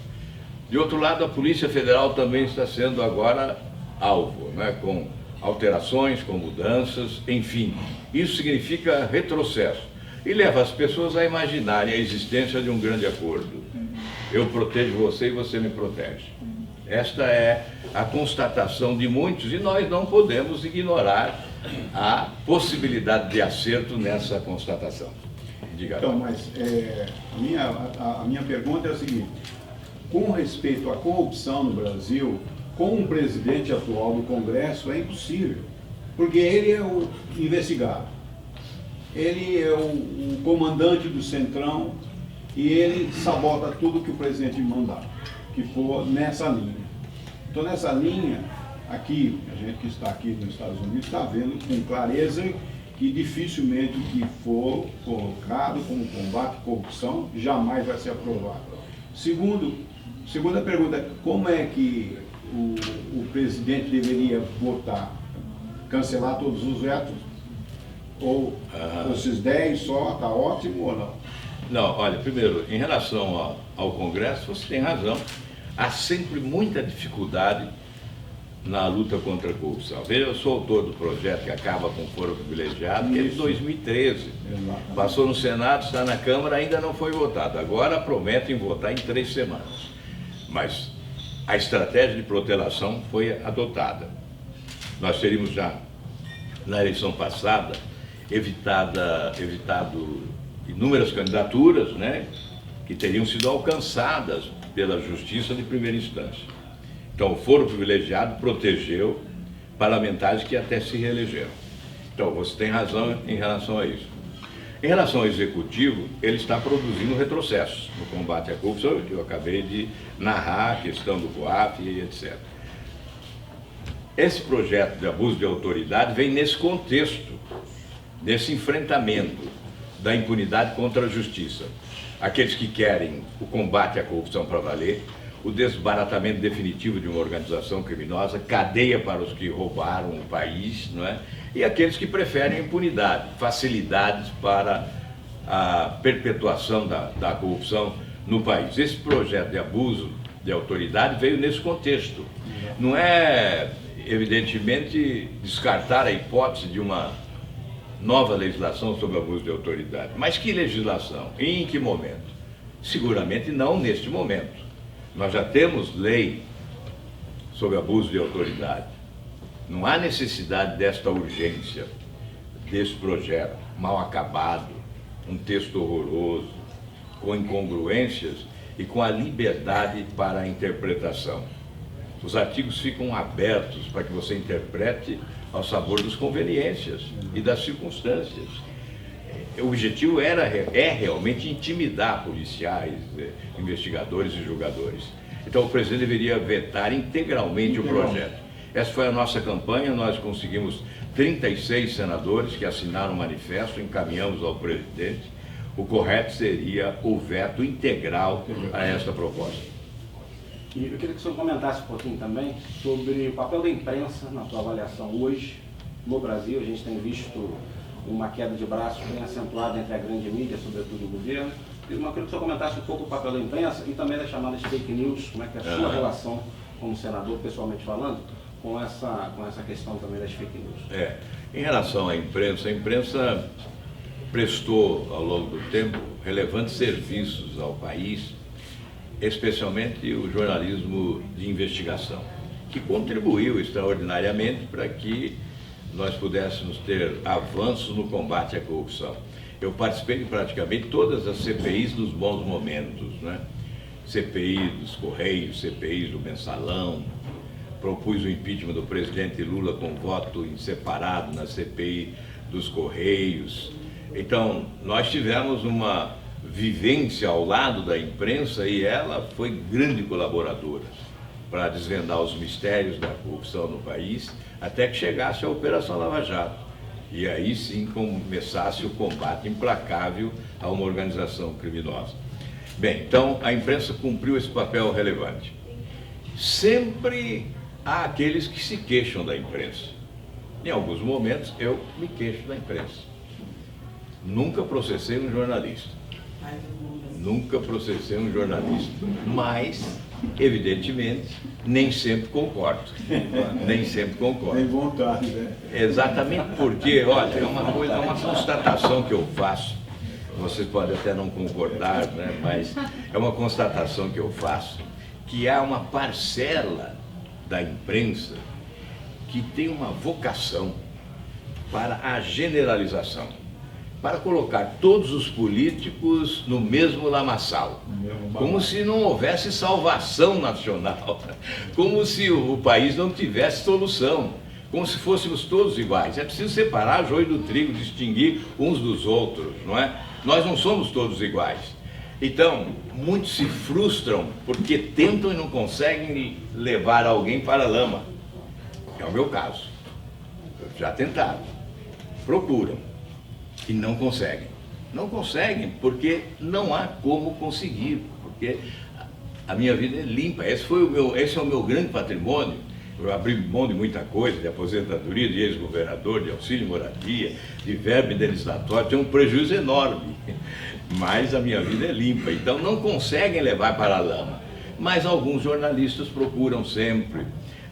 De outro lado, a Polícia Federal também está sendo agora alvo, né, com alterações, com mudanças, enfim. Isso significa retrocesso e leva as pessoas a imaginarem a existência de um grande acordo. Eu protejo você e você me protege. Esta é a constatação de muitos e nós não podemos ignorar a possibilidade de acerto nessa constatação. Diga. Então, mas a minha pergunta é a seguinte: com respeito à corrupção no Brasil, com o presidente atual do Congresso é impossível, porque ele é o investigado, ele é o comandante do Centrão e ele sabota tudo que o presidente mandar, que for nessa linha. Então, nessa linha, aqui, a gente que está aqui nos Estados Unidos está vendo com clareza que dificilmente o que for colocado como combate à corrupção jamais vai ser aprovado. Segunda pergunta, como é que o presidente deveria votar? Cancelar todos os vetos? Ou esses 10 só, está ótimo ou não? Não, olha, primeiro, em relação ao Congresso, você tem razão. Há sempre muita dificuldade na luta contra a corrupção. Veja, eu sou autor do projeto que acaba com o foro privilegiado, que é de 2013. Exatamente. Passou no Senado, está na Câmara, ainda não foi votado. Agora prometem votar em 3 semanas. Mas a estratégia de protelação foi adotada. Nós teríamos já, na eleição passada, evitado inúmeras candidaturas, né, que teriam sido alcançadas pela Justiça de primeira instância. Então, o foro privilegiado protegeu parlamentares que até se reelegeram. Então, você tem razão em relação a isso. Em relação ao Executivo, ele está produzindo retrocessos no combate à corrupção. Eu acabei de narrar a questão do COAF e etc. Esse projeto de abuso de autoridade vem nesse contexto, nesse enfrentamento da impunidade contra a justiça. Aqueles que querem o combate à corrupção para valer, o desbaratamento definitivo de uma organização criminosa, cadeia para os que roubaram o país, não é? E aqueles que preferem a impunidade, facilidades para a perpetuação da corrupção no país. Esse projeto de abuso de autoridade veio nesse contexto. Não é, evidentemente, descartar a hipótese de uma nova legislação sobre abuso de autoridade. Mas que legislação? E em que momento? Seguramente não neste momento. Nós já temos lei sobre abuso de autoridade. Não há necessidade desta urgência, desse projeto mal acabado, um texto horroroso, com incongruências e com a liberdade para a interpretação. Os artigos ficam abertos para que você interprete ao sabor das conveniências e das circunstâncias. o objetivo é realmente intimidar policiais, investigadores e julgadores. Então o presidente deveria vetar integralmente o projeto. Essa foi a nossa campanha, nós conseguimos 36 senadores que assinaram o manifesto, encaminhamos ao presidente. O correto seria o veto integral a esta proposta. E eu queria que o senhor comentasse um pouquinho também sobre o papel da imprensa na sua avaliação hoje no Brasil. A gente tem visto uma queda de braços bem acentuada entre a grande mídia, sobretudo o governo. Eu queria que o senhor comentasse um pouco o papel da imprensa e também das chamadas fake news, como é que é a sua relação como senador, pessoalmente falando, com essa questão também das fake news. Em relação à imprensa, a imprensa prestou ao longo do tempo relevantes serviços ao país, especialmente o jornalismo de investigação, que contribuiu extraordinariamente para que nós pudéssemos ter avanços no combate à corrupção. Eu participei de praticamente todas as CPIs dos bons momentos, né? CPI dos Correios, CPI do Mensalão, propus o impeachment do presidente Lula com voto em separado na CPI dos Correios. Então, nós tivemos uma vivência ao lado da imprensa e ela foi grande colaboradora para desvendar os mistérios da corrupção no país, até que chegasse a Operação Lava Jato. E aí sim começasse o combate implacável a uma organização criminosa. Bem, então a imprensa cumpriu esse papel relevante. Sempre há aqueles que se queixam da imprensa. Em alguns momentos eu me queixo da imprensa. Nunca processei um jornalista. Nunca processei um jornalista. Mas, evidentemente, nem sempre concordo. Nem sempre concordo. Tem vontade, né? Exatamente porque, olha, é uma constatação que eu faço. Vocês podem até não concordar, né? Mas é uma constatação que eu faço, que há uma parcela da imprensa que tem uma vocação para a generalização, para colocar todos os políticos no mesmo lamaçal, como se não houvesse salvação nacional, como se o país não tivesse solução, como se fôssemos todos iguais. É preciso separar joio do trigo, distinguir uns dos outros, não é? Nós não somos todos iguais. Então, muitos se frustram porque tentam e não conseguem levar alguém para a lama. É o meu caso. Já tentaram, procuram e não conseguem. Não conseguem porque não há como conseguir, porque a minha vida é limpa. Esse é o meu grande patrimônio. Eu abri mão de muita coisa, de aposentadoria, de ex-governador, de auxílio moradia, de verba indenizatória, tem um prejuízo enorme. Mas a minha vida é limpa, então não conseguem levar para a lama. Mas alguns jornalistas procuram sempre,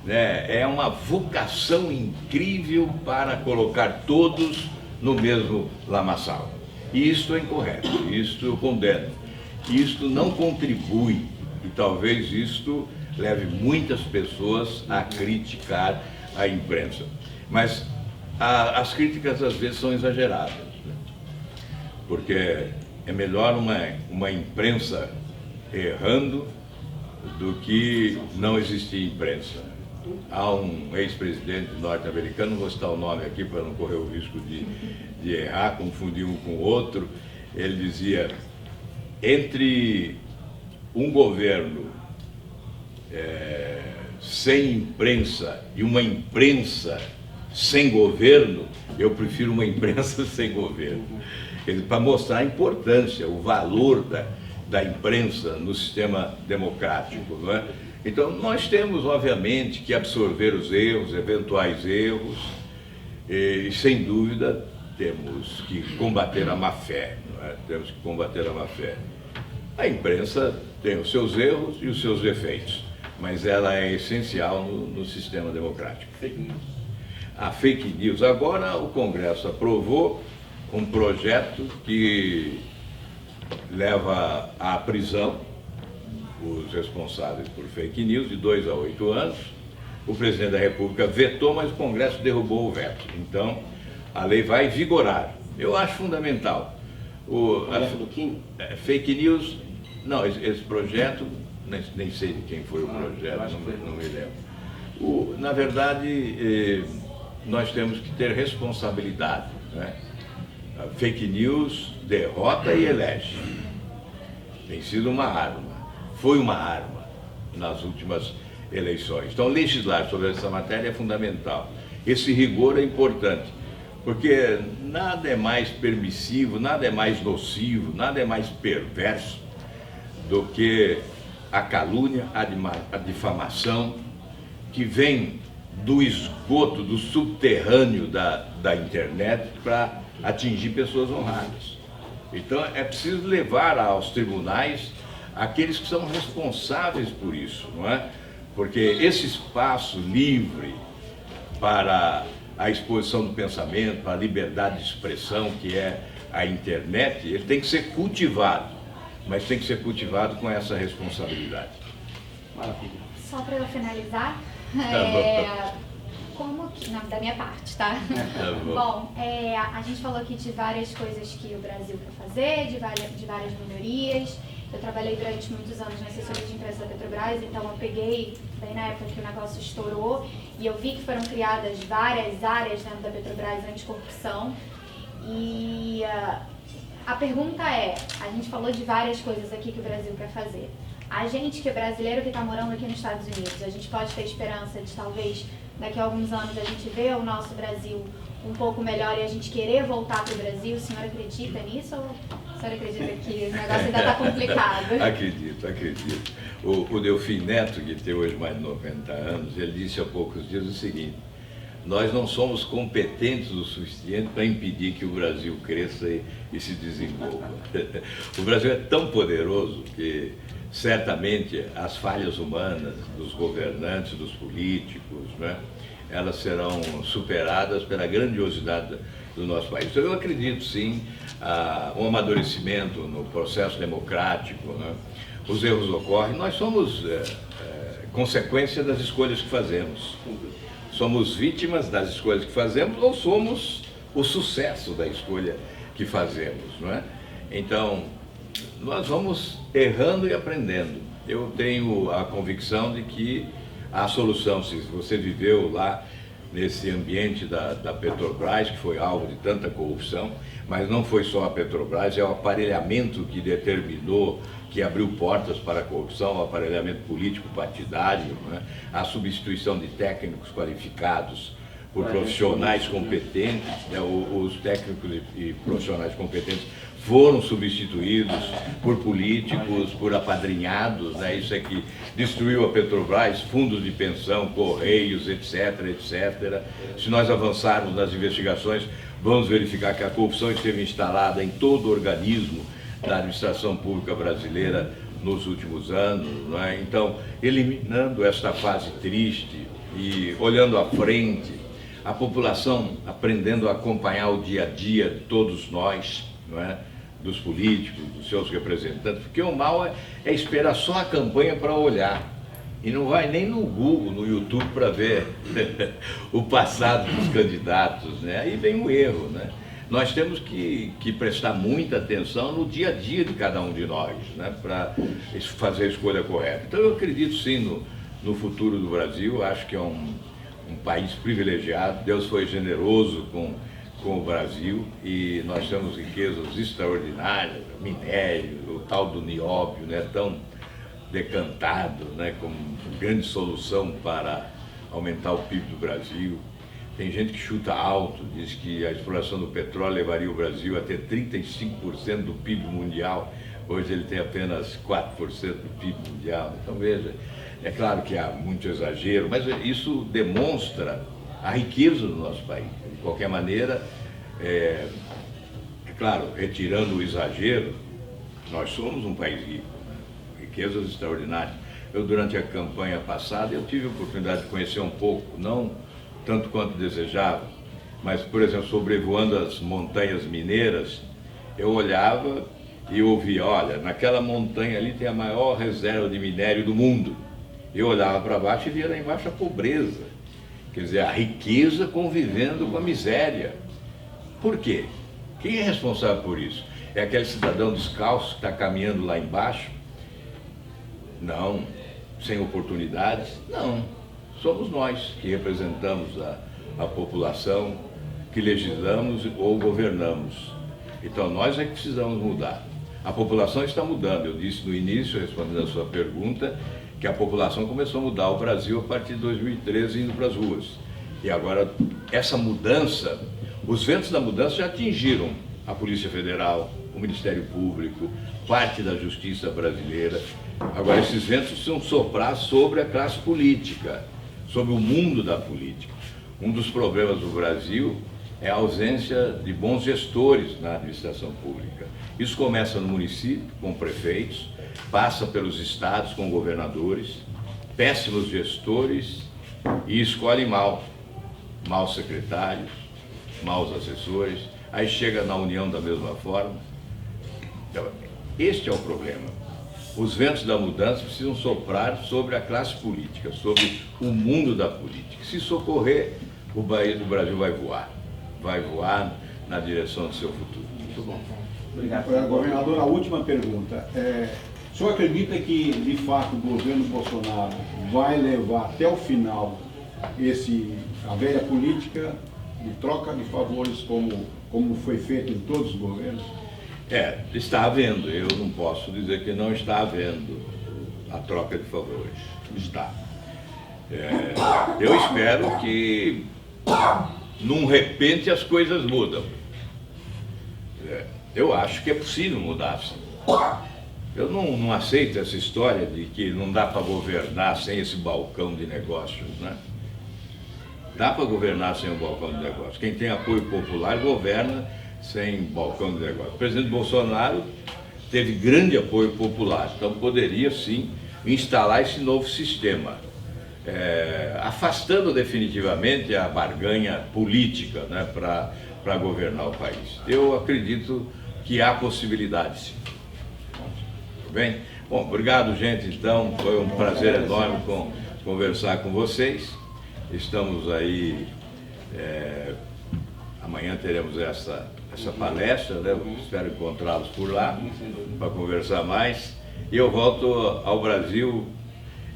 né? É uma vocação incrível para colocar todos no mesmo lamaçal. E isto é incorreto, isto eu condeno. Isto não contribui e talvez isto leve muitas pessoas a criticar a imprensa. Mas as críticas às vezes são exageradas, né? Porque é melhor uma imprensa errando do que não existir imprensa. Há um ex-presidente norte-americano, não vou citar o nome aqui para não correr o risco de errar, confundir um com o outro. Ele dizia, entre um governo sem imprensa e uma imprensa sem governo, eu prefiro uma imprensa sem governo. Para mostrar a importância, o valor da imprensa no sistema democrático, não é? Então, nós temos, obviamente, que absorver os erros, eventuais erros, e, sem dúvida, temos que combater a má-fé, não é? Temos que combater a má-fé. A imprensa tem os seus erros e os seus defeitos, mas ela é essencial no sistema democrático. Fake news. A fake news. Agora, o Congresso aprovou um projeto que leva à prisão os responsáveis por fake news de 2 a 8 anos. O presidente da República vetou, mas o Congresso derrubou o veto. Então, a lei vai vigorar. Eu acho fundamental. Fake news, não, esse projeto, nem sei de quem foi o projeto, não me lembro. Na verdade, nós temos que ter responsabilidade, né? A fake news derrota e elege. Tem sido uma arma, foi uma arma nas últimas eleições. Então, legislar sobre essa matéria é fundamental. Esse rigor é importante, porque nada é mais permissivo, nada é mais nocivo, nada é mais perverso do que a calúnia, a difamação, que vem do esgoto, do subterrâneo da internet para atingir pessoas honradas. Então é preciso levar aos tribunais aqueles que são responsáveis por isso, não é? Porque esse espaço livre para a exposição do pensamento, para a liberdade de expressão, que é a internet, ele tem que ser cultivado, mas tem que ser cultivado com essa responsabilidade. Maravilha. Só para eu finalizar, como que, não, da minha parte, tá? Bom, a gente falou aqui de várias coisas que o Brasil quer fazer, de várias melhorias. Eu trabalhei durante muitos anos na assessoria de imprensa da Petrobras, então eu peguei bem na época que o negócio estourou e eu vi que foram criadas várias áreas dentro da Petrobras anticorrupção. E a pergunta é, a gente falou de várias coisas aqui que o Brasil quer fazer. A gente, que é brasileiro, que está morando aqui nos Estados Unidos, a gente pode ter esperança de talvez daqui a alguns anos a gente ver o nosso Brasil um pouco melhor e a gente querer voltar para o Brasil. O senhor acredita nisso ou o senhor acredita que o negócio ainda está complicado? Acredito. O Delfim Neto, que tem hoje mais de 90 anos, ele disse há poucos dias o seguinte: nós não somos competentes o suficiente para impedir que o Brasil cresça e se desenvolva. O Brasil é tão poderoso que certamente as falhas humanas dos governantes, dos políticos, né, elas serão superadas pela grandiosidade do nosso país. Então, eu acredito sim um amadurecimento no processo democrático, né? Os erros ocorrem, nós somos consequência das escolhas que fazemos. Somos vítimas das escolhas que fazemos ou somos o sucesso da escolha que fazemos, não é? Então, nós vamos errando e aprendendo. Eu tenho a convicção de que a solução, se você viveu lá nesse ambiente da Petrobras, que foi alvo de tanta corrupção, mas não foi só a Petrobras, é o aparelhamento que determinou, que abriu portas para a corrupção, o aparelhamento político partidário, né? A substituição de técnicos qualificados por profissionais competentes, né? Os técnicos e profissionais competentes foram substituídos por políticos, por apadrinhados, né? Isso é que destruiu a Petrobras, fundos de pensão, correios, etc, etc. Se nós avançarmos nas investigações, vamos verificar que a corrupção esteve instalada em todo o organismo da administração pública brasileira nos últimos anos, não é? Então, eliminando esta fase triste e olhando à frente, a população aprendendo a acompanhar o dia a dia de todos nós, não é? Dos políticos, dos seus representantes, porque o mal é esperar só a campanha para olhar e não vai nem no Google, no YouTube para ver o passado dos candidatos, né? Aí vem o erro, né? Nós temos que prestar muita atenção no dia a dia de cada um de nós, né? Para fazer a escolha correta. Então eu acredito sim no futuro do Brasil, acho que é um país privilegiado, Deus foi generoso com o Brasil e nós temos riquezas extraordinárias, minério, o tal do nióbio, né, tão decantado, né, como grande solução para aumentar o PIB do Brasil. Tem gente que chuta alto, diz que a exploração do petróleo levaria o Brasil a ter 35% do PIB mundial. Hoje ele tem apenas 4% do PIB mundial. Então veja, é claro que há muito exagero, mas isso demonstra a riqueza do nosso país. De qualquer maneira, é claro, retirando o exagero, nós somos um país rico, né? Riquezas extraordinárias. Eu, durante a campanha passada, eu tive a oportunidade de conhecer um pouco, não tanto quanto desejava, mas, por exemplo, sobrevoando as montanhas mineiras, eu olhava e ouvia, olha, naquela montanha ali tem a maior reserva de minério do mundo. Eu olhava para baixo e via lá embaixo a pobreza. Quer dizer, a riqueza convivendo com a miséria. Por quê? Quem é responsável por isso? É aquele cidadão descalço que está caminhando lá embaixo? Não. Sem oportunidades? Não. Somos nós que representamos a população, que legislamos ou governamos. Então nós é que precisamos mudar. A população está mudando. Eu disse no início, respondendo a sua pergunta, que a população começou a mudar o Brasil a partir de 2013, indo para as ruas. E agora, essa mudança, os ventos da mudança já atingiram a Polícia Federal, o Ministério Público, parte da Justiça brasileira. Agora, esses ventos precisam soprar sobre a classe política, sobre o mundo da política. Um dos problemas do Brasil é a ausência de bons gestores na administração pública. Isso começa no município, com prefeitos, passa pelos estados, com governadores, péssimos gestores, e escolhem maus secretários, maus assessores, aí chega na União da mesma forma. Então, este é o problema. Os ventos da mudança precisam soprar sobre a classe política, sobre o mundo da política. Se socorrer, o Brasil vai voar na direção do seu futuro. Muito bom. Obrigado. Governador, a última pergunta. O senhor acredita que, de fato, o governo Bolsonaro vai levar até o final a velha política de troca de favores como foi feito em todos os governos? Está havendo. Eu não posso dizer que não está havendo a troca de favores. Está. Eu espero que, num repente, as coisas mudam. Eu acho que é possível mudar, sim. Eu não aceito essa história de que não dá para governar sem esse balcão de negócios, né? Dá para governar sem o balcão de negócios. Quem tem apoio popular governa sem balcão de negócios. O presidente Bolsonaro teve grande apoio popular, então poderia sim instalar esse novo sistema, afastando definitivamente a barganha política, né, para governar o país. Eu acredito que há possibilidade, sim. Tudo bem? Bom, obrigado, gente, então, foi um prazer enorme conversar com vocês. Estamos aí, amanhã teremos essa palestra, né? Eu espero encontrá-los por lá para conversar mais. E eu volto ao Brasil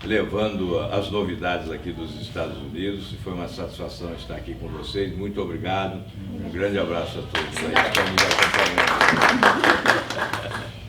levando as novidades aqui dos Estados Unidos. Foi uma satisfação estar aqui com vocês. Muito obrigado. Um grande abraço a todos aí que estão nos acompanhando.